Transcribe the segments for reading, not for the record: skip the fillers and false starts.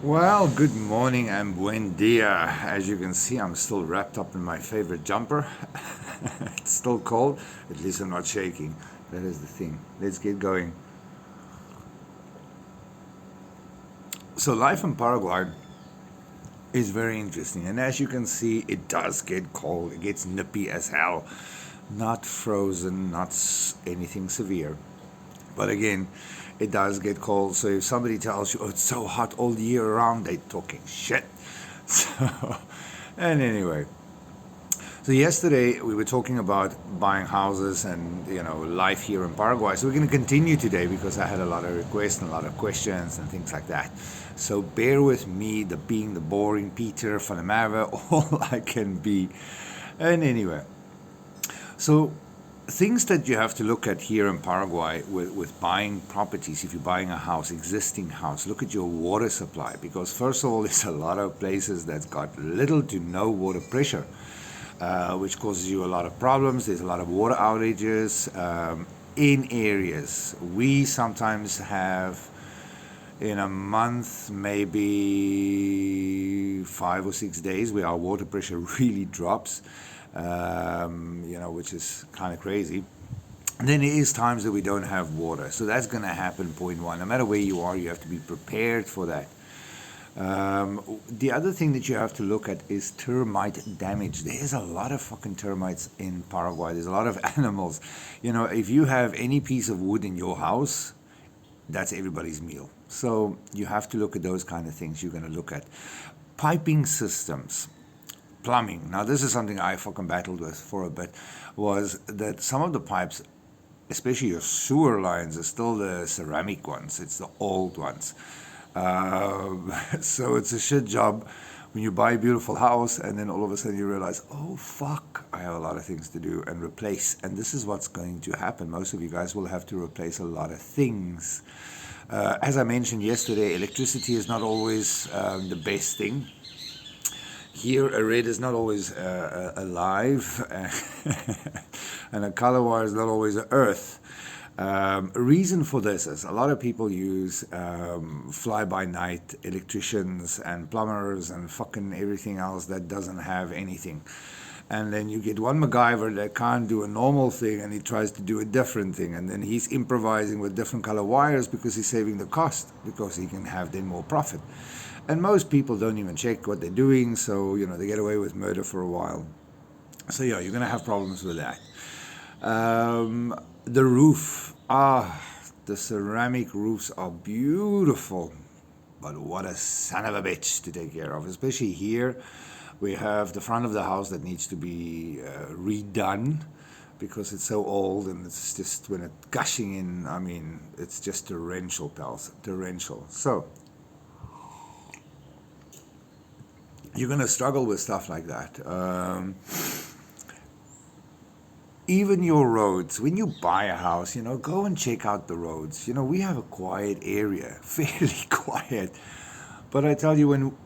Well, good morning and buen dia. As you can see, I'm still wrapped up in my favorite jumper. It's still cold, at least I'm not shaking. That is the thing. Let's get going. So, life in Paraguay is very interesting, and as you can see, it does get cold. It gets nippy as hell. Not frozen, not anything severe. But again, it does get cold. So if somebody tells you, oh, it's so hot all year round, they're talking shit. So, and anyway, so yesterday we were talking about buying houses and life here in Paraguay. So we're going to continue today because I had a lot of requests and a lot of questions and things like that. So bear with me, being the boring Peter van der Merwe, all I can be. And anyway, so things that you have to look at here in Paraguay with buying properties, if you're buying a house, existing house, look at your water supply, because first of all, there's a lot of places that's got little to no water pressure, which causes you a lot of problems. There's a lot of water outages in areas. We sometimes have in a month maybe 5 or 6 days where our water pressure really drops, which is kind of crazy. And then there is times that we don't have water. So that's going to happen, point one. No matter where you are, you have to be prepared for that. The other thing that you have to look at is termite damage. There's a lot of fucking termites in Paraguay. There's a lot of animals. If you have any piece of wood in your house, that's everybody's meal. So you have to look at those kind of things you're going to look at. Piping systems. Plumbing. Now, this is something I fucking battled with for a bit, was that some of the pipes, especially your sewer lines, are still the ceramic ones. It's the old ones. So it's a shit job when you buy a beautiful house and then all of a sudden you realize, oh fuck, I have a lot of things to do and replace. And this is what's going to happen. Most of you guys will have to replace a lot of things. As I mentioned yesterday, electricity is not always the best thing. Here, a red is not always alive, and a color wire is not always an earth. A reason for this is a lot of people use fly-by-night electricians and plumbers and fucking everything else that doesn't have anything. And then you get one MacGyver that can't do a normal thing and he tries to do a different thing. And then he's improvising with different color wires because he's saving the cost, because he can have then more profit. And most people don't even check what they're doing, so they get away with murder for a while. So yeah, you're gonna have problems with that. The roof, the ceramic roofs are beautiful, but what a son of a bitch to take care of. Especially here, we have the front of the house that needs to be redone because it's so old and it's just when it's gushing in. I mean, it's just torrential, pals, torrential. So you're going to struggle with stuff like that. Even your roads, when you buy a house, go and check out the roads. We have a quiet area, fairly quiet. But I tell you, when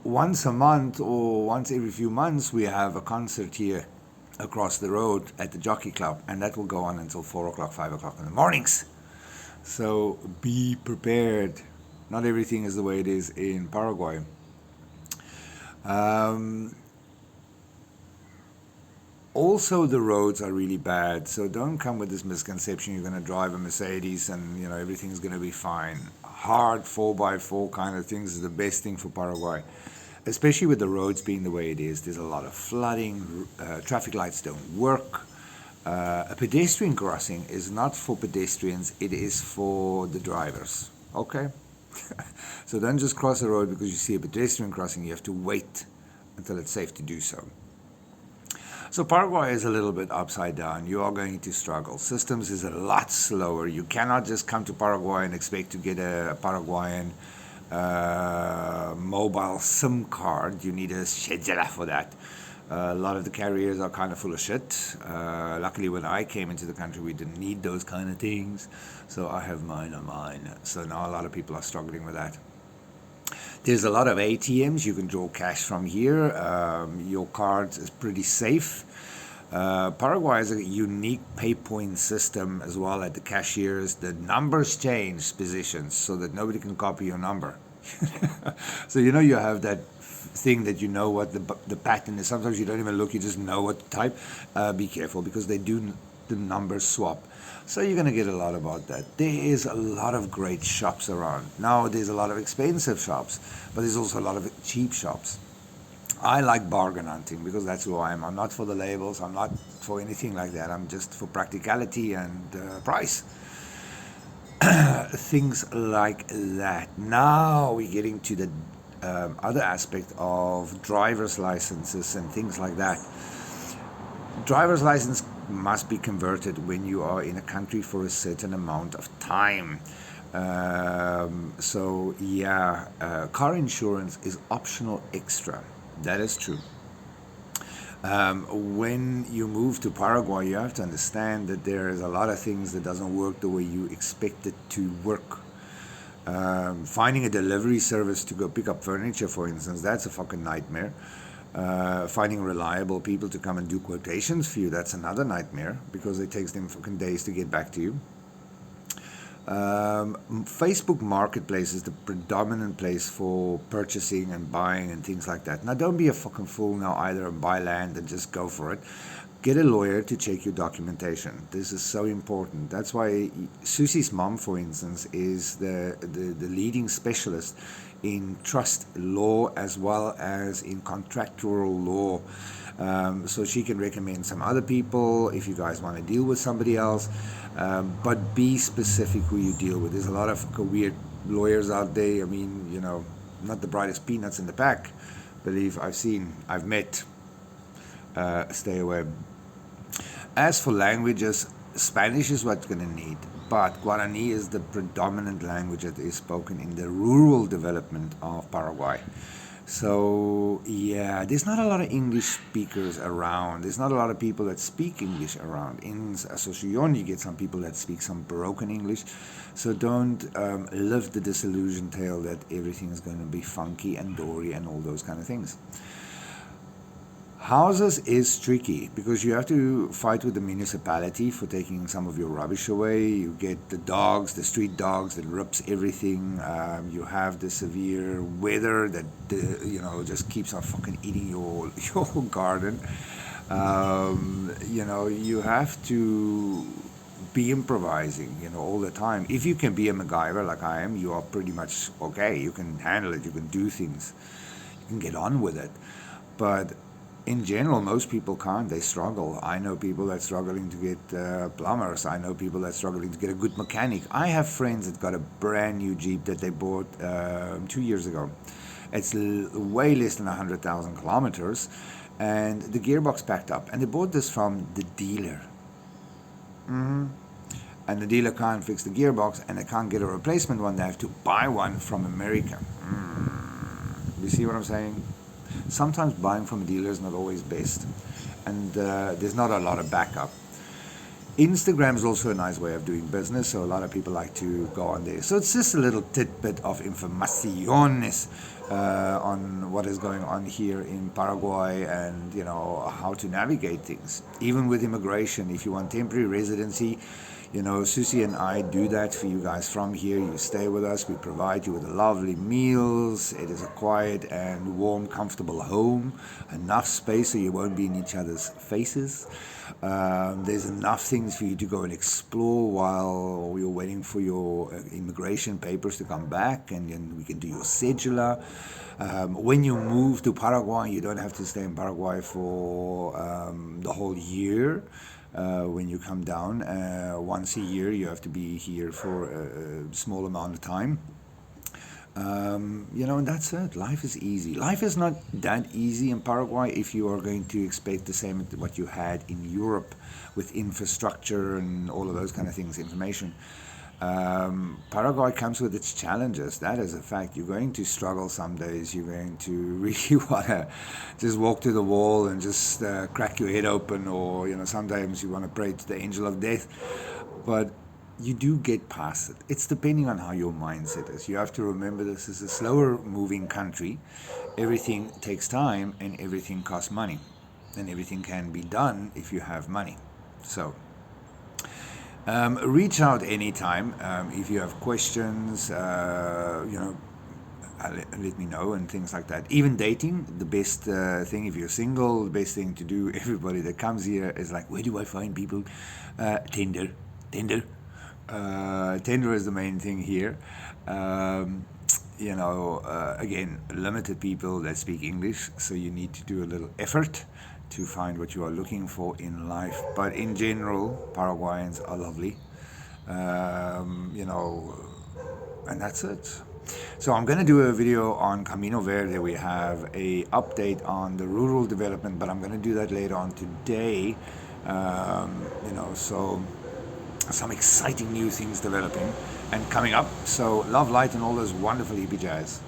once a month or once every few months, we have a concert here across the road at the Jockey Club, and that will go on until 4 o'clock, 5 o'clock in the mornings. So be prepared. Not everything is the way it is in Paraguay. Also, the roads are really bad, so don't come with this misconception you're going to drive a Mercedes and everything's going to be fine. Hard 4x4 kind of things is the best thing for Paraguay, especially with the roads being the way it is. There's a lot of flooding, traffic lights don't work. A pedestrian crossing is not for pedestrians, it is for the drivers, okay? So don't just cross the road because you see a pedestrian crossing. You have to wait until it's safe to do so. So Paraguay is a little bit upside down. You are going to struggle. Systems is a lot slower. You cannot just come to Paraguay and expect to get a Paraguayan mobile SIM card. You need a schedule for that. A lot of the carriers are kind of full of shit. Luckily, when I came into the country, we didn't need those kind of things. So I have mine on mine. So now a lot of people are struggling with that. There's a lot of ATMs. You can draw cash from here. Your card is pretty safe. Paraguay has a unique pay point system as well at the cashiers. The numbers change positions so that nobody can copy your number. So you have that thing that you know what the pattern is. Sometimes you don't even look; you just know what to type. Be careful because they do the numbers swap. So you're gonna get a lot about that. There is a lot of great shops around. Now there's a lot of expensive shops, but there's also a lot of cheap shops. I like bargain hunting because that's who I am. I'm not for the labels. I'm not for anything like that. I'm just for practicality and price. Things like that. Now we're getting to the other aspect of driver's licenses and things like that. Driver's license must be converted when you are in a country for a certain amount of time. So yeah, car insurance is optional extra. That is true. When you move to Paraguay, you have to understand that there is a lot of things that doesn't work the way you expect it to work. Finding a delivery service to go pick up furniture, for instance, that's a fucking nightmare. Finding reliable people to come and do quotations for you, that's another nightmare because it takes them fucking days to get back to you. Facebook Marketplace is the predominant place for purchasing and buying and things like that. Now, don't be a fucking fool now either and buy land and just go for it. Get a lawyer to check your documentation. This is so important. That's why Susie's mom, for instance, is the leading specialist in trust law as well as in contractual law. So she can recommend some other people if you guys want to deal with somebody else. But be specific who you deal with. There's a lot of weird lawyers out there. I mean, not the brightest peanuts in the pack. Believe I've met. Stay away. As for languages, Spanish is what you're going to need. But Guarani is the predominant language that is spoken in the rural development of Paraguay. So, yeah, there's not a lot of English speakers around. There's not a lot of people that speak English around. In Asunción, you get some people that speak some broken English. So don't live the disillusion tale that everything is going to be funky and dory and all those kind of things. Houses is tricky because you have to fight with the municipality for taking some of your rubbish away. You get the dogs, the street dogs that rips everything. You have the severe weather that just keeps on fucking eating your garden. You have to be improvising, all the time. If you can be a MacGyver like I am, you are pretty much okay. You can handle it. You can do things. You can get on with it. But in general, most people can't. They struggle. I know people that are struggling to get plumbers. I know people that are struggling to get a good mechanic. I have friends that got a brand new Jeep that they bought 2 years ago. It's way less than 100,000 kilometers, and the gearbox packed up. And they bought this from the dealer. Mm-hmm. And the dealer can't fix the gearbox, and they can't get a replacement one. They have to buy one from America. You see what I'm saying? Sometimes buying from a dealer is not always best, and there's not a lot of backup. Instagram is also a nice way of doing business, so a lot of people like to go on there. So it's just a little tidbit of informaciones on what is going on here in Paraguay and how to navigate things. Even with immigration, if you want temporary residency, Susie and I do that for you guys from here. You stay with us. We provide you with lovely meals. It is a quiet and warm, comfortable home. Enough space so you won't be in each other's faces. There's enough things for you to go and explore while you're waiting for your immigration papers to come back, and then we can do your cedula. When you move to Paraguay, you don't have to stay in Paraguay for the whole year. When you come down once a year, you have to be here for a small amount of time. And that's it. Life is easy. Life is not that easy in Paraguay if you are going to expect the same as what you had in Europe with infrastructure and all of those kind of things, information. Paraguay comes with its challenges. That is a fact. You're going to struggle some days. You're going to really want to just walk to the wall and just crack your head open, or sometimes you want to pray to the angel of death. But you do get past it. It's depending on how your mindset is. You have to remember this is a slower moving country. Everything takes time and everything costs money. And everything can be done if you have money. So reach out anytime if you have questions. let me know and things like that. Even dating, the best thing if you're single, the best thing to do, everybody that comes here is like, where do I find people? Tinder. Tinder is the main thing here. Again, limited people that speak English, so you need to do a little effort to find what you are looking for in life. But in general, Paraguayans are lovely. And that's it. So I'm going to do a video on Camino Verde. We have a update on the rural development, but I'm going to do that later on today. So some exciting new things developing and coming up. So love, light, and all those wonderful hippie jazz.